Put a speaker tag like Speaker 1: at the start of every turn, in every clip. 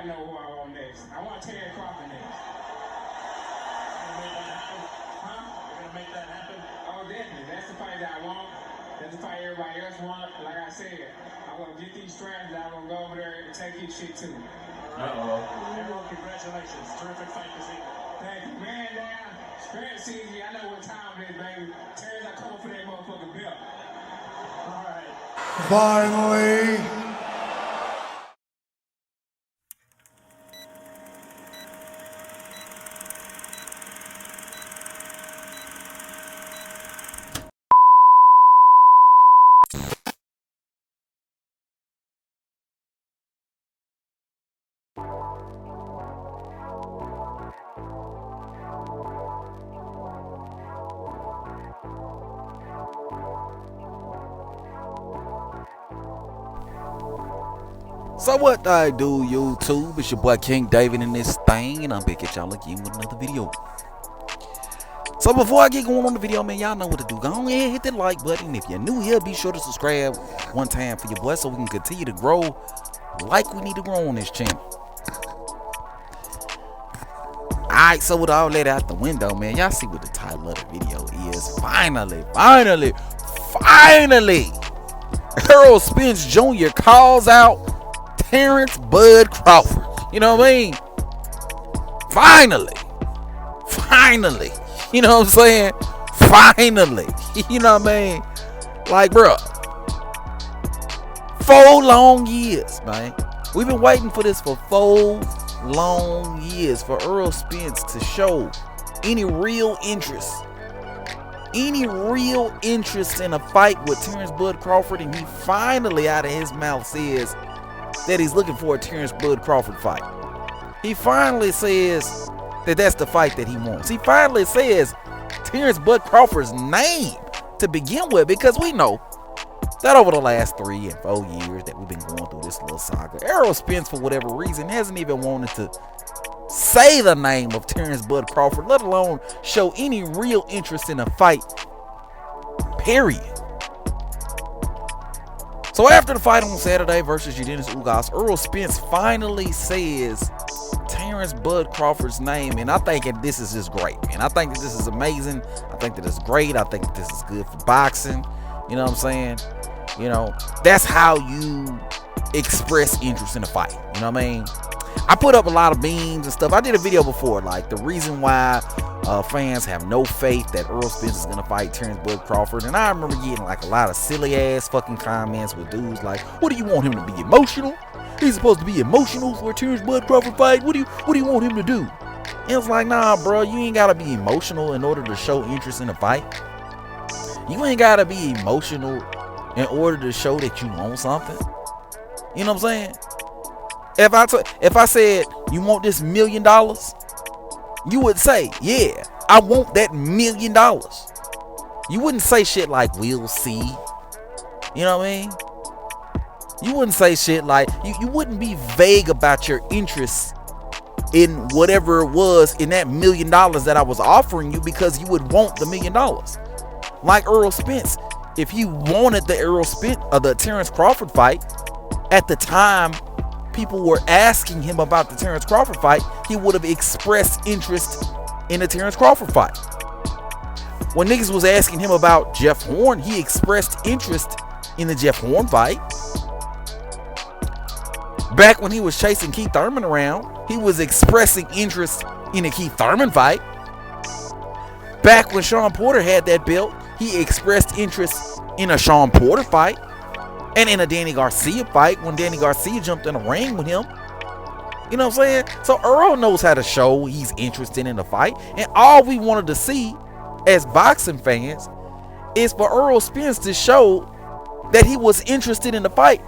Speaker 1: Everybody know who I want next. I want Terence Crawford next.
Speaker 2: You're gonna make that happen?
Speaker 1: Oh, definitely. That's the fight that I want. That's the fight everybody else want. Like I said, I'm gonna get these straps and I'm gonna go over there and take his shit too.
Speaker 2: Errol, congratulations. Terrific fight this evening.
Speaker 1: Thank you. Man down. Spence season. I know what time it is, baby. Terence, I come for that motherfucking belt.
Speaker 2: All right.
Speaker 3: Finally.
Speaker 4: So what I do, YouTube? It's your boy King David in this thing, and I'm back at y'all again with another video. So before I get going on the video, man, y'all know what to do. Go on ahead, hit that like button. If you're new here, be sure to subscribe one time for your boy so we can continue to grow like we need to grow on this channel. Alright, so with all that out the window, man, y'all see what the title of the video is. Finally, Errol Spence Jr. calls out Terence Bud Crawford. You know what I mean? Finally. You know what I'm saying? Finally. You know what I mean? Like, bro, 4 long years, man. We've been waiting for this for 4 long years for Errol Spence to show any real interest in a fight with Terence Bud Crawford, and he finally out of his mouth says that he's looking for a Terence Bud Crawford fight. He finally says that that's the fight that he wants. He finally says Terence Bud Crawford's name to begin with, because we know that over the last 3 and 4 years that we've been going through this little saga, Errol Spence, for whatever reason, hasn't even wanted to say the name of Terence Bud Crawford, let alone show any real interest in a fight, period. So after the fight on Saturday versus Eugenio Ugas, Errol Spence finally says Terence Bud Crawford's name, and I think that this is just great, man. I think that this is amazing. I think that it's great. I think that this is good for boxing. You know what I'm saying? You know, that's how you express interest in a fight. You know what I mean? I put up a lot of memes and stuff. I did a video before, like the reason why fans have no faith that Errol Spence is gonna fight Terence Bud Crawford, and I remember getting like a lot of silly ass fucking comments with dudes like, "What do you want him to be emotional? He's supposed to be emotional for a Terence Bud Crawford fight. What do you want him to do?" And it's like, nah, bro, you ain't gotta be emotional in order to show interest in a fight. You ain't gotta be emotional in order to show that you want something. You know what I'm saying? If I said, "You want this $1 million?" you would say, "Yeah, I want that $1 million." You wouldn't say shit like, "We'll see." You know what I mean? You wouldn't say shit like, you wouldn't be vague about your interest in whatever it was in that $1 million that I was offering you, because you would want the $1 million. Like Errol Spence, if he wanted the Terence Crawford fight, at the time people were asking him about the Terence Crawford fight, he would have expressed interest in the Terence Crawford fight. When niggas was asking him about Jeff Horn, he expressed interest in the Jeff Horn fight. Back when he was chasing Keith Thurman around, he was expressing interest in the Keith Thurman fight. Back when Sean Porter had that belt, he expressed interest in a Sean Porter fight. And in a Danny Garcia fight, when Danny Garcia jumped in a ring with him. You know what I'm saying? So Earl knows how to show he's interested in the fight. And all we wanted to see as boxing fans is for Errol Spence to show that he was interested in the fight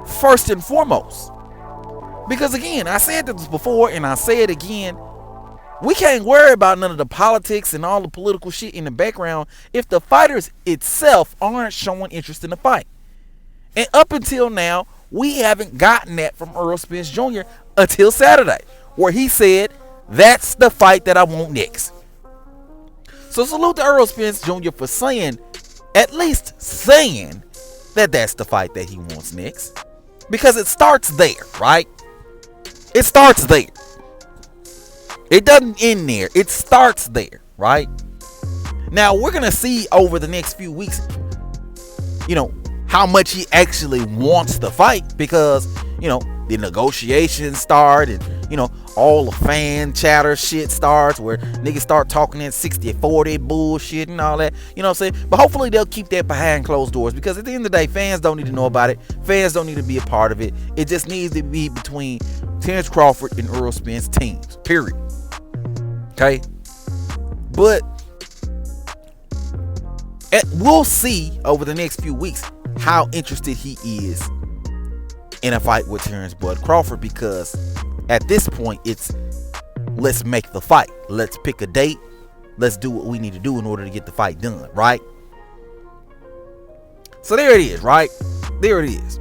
Speaker 4: first and foremost. Because again, I said this before and I say it again, we can't worry about none of the politics and all the political shit in the background if the fighters itself aren't showing interest in the fight. And up until now, we haven't gotten that from Errol Spence Jr. until Saturday, where he said, "That's the fight that I want next." So salute to Errol Spence Jr. for saying, at least saying, that that's the fight that he wants next. Because it starts there, right? It starts there. It doesn't end there. It starts there, right? Now, we're going to see over the next few weeks, how much he actually wants the fight, because, the negotiations start, and, all the fan chatter shit starts where niggas start talking that 60-40 bullshit and all that. You know what I'm saying? But hopefully they'll keep that behind closed doors, because at the end of the day, fans don't need to know about it. Fans don't need to be a part of it. It just needs to be between Terence Crawford and Errol Spence teams. Period. Okay? But we'll see over the next few weeks how interested he is in a fight with Terence Bud Crawford, because at this point it's let's make the fight. Let's pick a date. Let's do what we need to do in order to get the fight done, right? So there it is, right? There it is.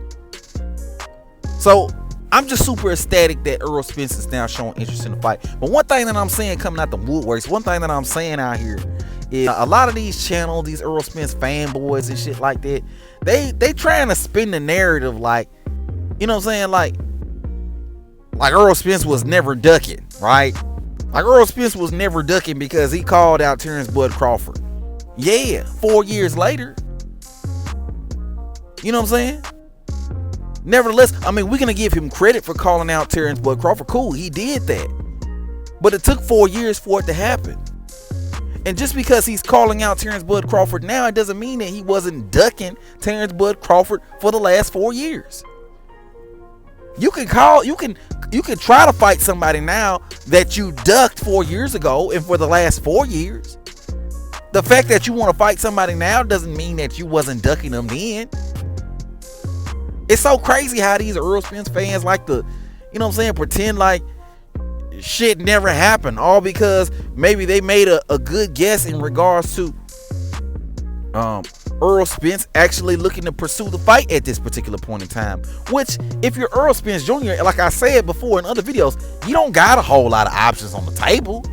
Speaker 4: So I'm just super ecstatic that Errol Spence is now showing interest in the fight. But one thing that I'm saying coming out the woodworks, one thing that I'm saying out here is a lot of these channels, these Errol Spence fanboys and shit like that, they trying to spin the narrative like, you know what I'm saying, like Errol Spence was never ducking, right? Like Errol Spence was never ducking because he called out Terence Bud Crawford. Yeah, 4 years later. You know what I'm saying? Nevertheless, I mean, we're going to give him credit for calling out Terence Bud Crawford. Cool, he did that. But it took 4 years for it to happen. And just because he's calling out Terence Bud Crawford now, it doesn't mean that he wasn't ducking Terence Bud Crawford for the last 4 years. You can try to fight somebody now that you ducked 4 years ago and for the last 4 years. The fact that you want to fight somebody now doesn't mean that you wasn't ducking them then. It's so crazy how these Errol Spence fans like to, you know what I'm saying, pretend like shit never happened, all because maybe they made a good guess in regards to Errol Spence actually looking to pursue the fight at this particular point in time. Which, if you're Errol Spence Jr., like I said before in other videos, you don't got a whole lot of options on the table.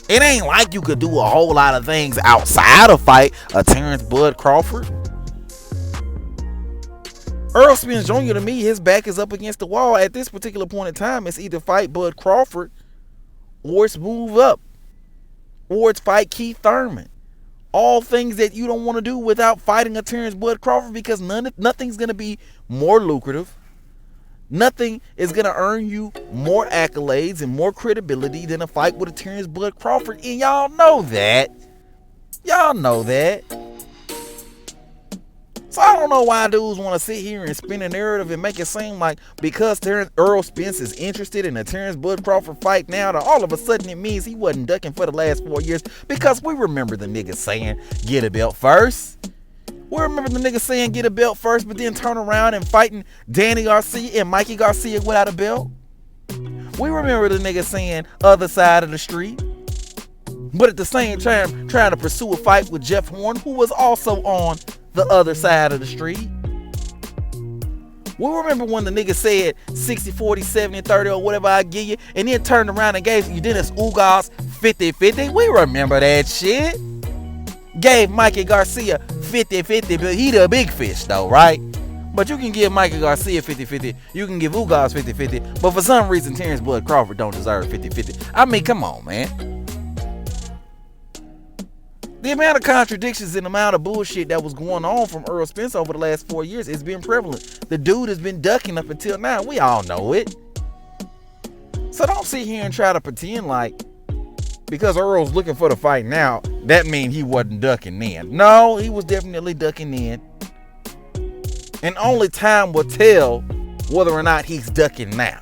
Speaker 4: It ain't like you could do a whole lot of things outside of fight a Terence Bud Crawford. Errol Spence Jr., to me, his back is up against the wall at this particular point in time. It's either fight Bud Crawford or it's move up or it's fight Keith Thurman. All things that you don't want to do without fighting a Terence Bud Crawford, because nothing's going to be more lucrative. Nothing is going to earn you more accolades and more credibility than a fight with a Terence Bud Crawford. And y'all know that. Y'all know that. So I don't know why dudes want to sit here and spin a narrative and make it seem like because Errol Spence is interested in a Terence Bud Crawford fight now, that all of a sudden it means he wasn't ducking for the last 4 years. Because we remember the niggas saying, get a belt first. We remember the niggas saying, get a belt first, but then turn around and fighting Danny Garcia and Mikey Garcia without a belt. We remember the niggas saying, other side of the street. But at the same time, trying to pursue a fight with Jeff Horn, who was also on the other side of the street. We remember when the nigga said 60, 40, 70, 30 or whatever I give you, and then turned around and gave you Dennis Ugas 50-50. We remember that shit. Gave Mikey Garcia 50-50, but he the big fish though, right? But you can give Mikey Garcia 50-50, you can give Ugas 50-50, but for some reason Terence Bud Crawford don't deserve 50-50. I mean, come on, man. The amount of contradictions and the amount of bullshit that was going on from Errol Spence over the last 4 years has been prevalent. The dude has been ducking up until now. We all know it. So don't sit here and try to pretend like because Earl's looking for the fight now, that means he wasn't ducking then. No, he was definitely ducking then. And only time will tell whether or not he's ducking now.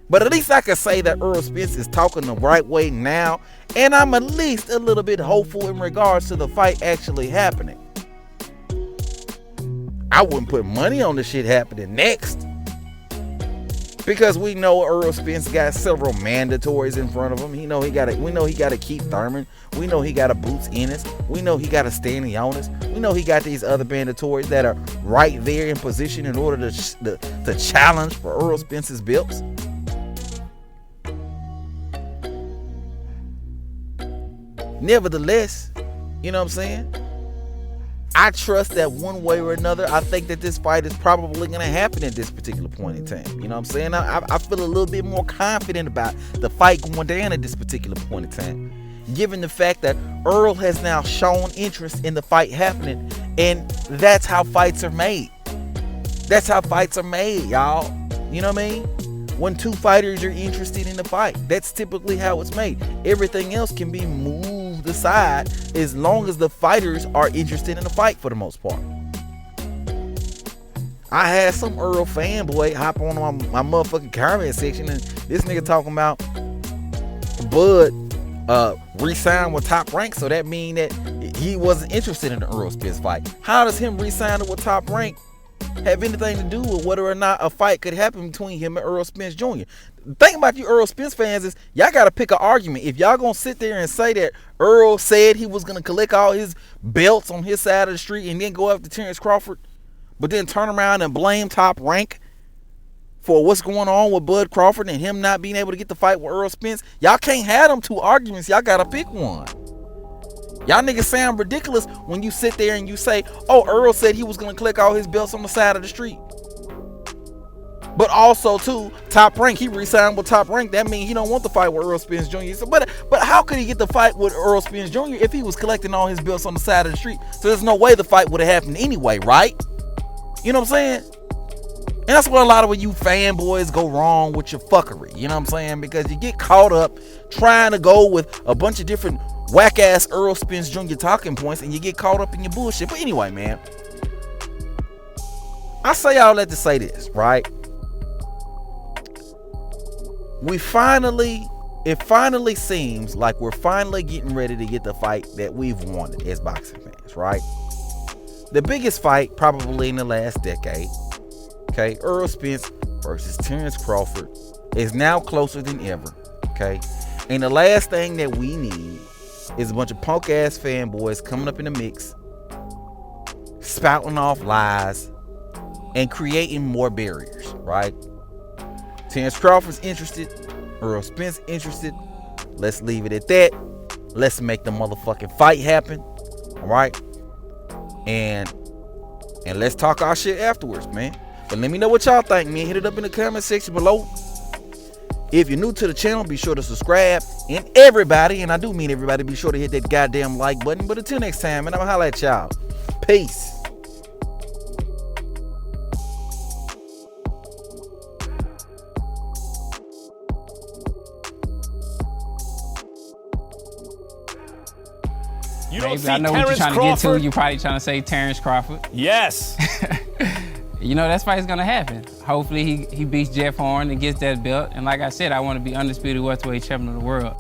Speaker 4: But at least I can say that Errol Spence is talking the right way now, and I'm at least a little bit hopeful in regards to the fight actually happening. I wouldn't put money on the shit happening next, because we know Errol Spence got several mandatories in front of him. We know he got a Keith Thurman. We know he got a Boots Ennis. We know he got a Stanley Jonas. We know he got these other mandatories that are right there in position in order to challenge for Errol Spence's belts. Nevertheless, you know what I'm saying? I trust that one way or another, I think that this fight is probably going to happen at this particular point in time. You know what I'm saying? I feel a little bit more confident about the fight going down at this particular point in time, given the fact that Errol has now shown interest in the fight happening, and that's how fights are made. That's how fights are made, y'all. You know what I mean? When two fighters are interested in the fight, that's typically how it's made. Everything else can be moved aside as long as the fighters are interested in the fight for the most part. I had some Errol fanboy hop on my motherfucking comment section, and this nigga talking about Bud re-signed with Top Rank, so that mean that he wasn't interested in the Errol Spence fight. How does him re-signing with Top Rank have anything to do with whether or not a fight could happen between him and Errol Spence Jr.? The thing about you Errol Spence fans is y'all gotta pick an argument. If y'all gonna sit there and say that Errol said he was gonna collect all his belts on his side of the street and then go after Terence Crawford, but then turn around and blame Top Rank for what's going on with Bud Crawford and him not being able to get the fight with Errol Spence, y'all can't have them two arguments. Y'all gotta pick one. Y'all niggas sound ridiculous when you sit there and you say, oh, Errol said he was going to collect all his belts on the side of the street. But also, too, Top Rank, he re-signed with Top Rank. That means he don't want the fight with Errol Spence Jr. So, but how could he get the fight with Errol Spence Jr. if he was collecting all his belts on the side of the street? So there's no way the fight would have happened anyway, right? You know what I'm saying? And that's where a lot of you fanboys go wrong with your fuckery. You know what I'm saying? Because you get caught up trying to go with a bunch of different whack-ass Errol Spence Jr. talking points, and you get caught up in your bullshit. But anyway, man, I say all that to say this, right? It finally seems like we're finally getting ready to get the fight that we've wanted as boxing fans, right? The biggest fight probably in the last decade, okay? Errol Spence versus Terence Crawford is now closer than ever, okay? And the last thing that we need is a bunch of punk ass fanboys coming up in the mix, spouting off lies, and creating more barriers, right? Terence Crawford's interested, Errol Spence interested. Let's leave it at that. Let's make the motherfucking fight happen, all right? And let's talk our shit afterwards, man. But let me know what y'all think, man. Hit it up in the comment section below. If you're new to the channel, be sure to subscribe. And everybody, and I do mean everybody, be sure to hit that goddamn like button. But until next time, man, I'm gonna holla at y'all. Peace.
Speaker 2: You don't
Speaker 5: Maybe
Speaker 2: see
Speaker 5: I know what you're
Speaker 2: Terence
Speaker 5: trying
Speaker 2: Crawford?
Speaker 5: to get to. You're probably trying to say Terence Crawford.
Speaker 2: Yes.
Speaker 5: You know, that fight's gonna happen. Hopefully he beats Jeff Horn and gets that belt. And like I said, I want to be undisputed welterweight champion of the world.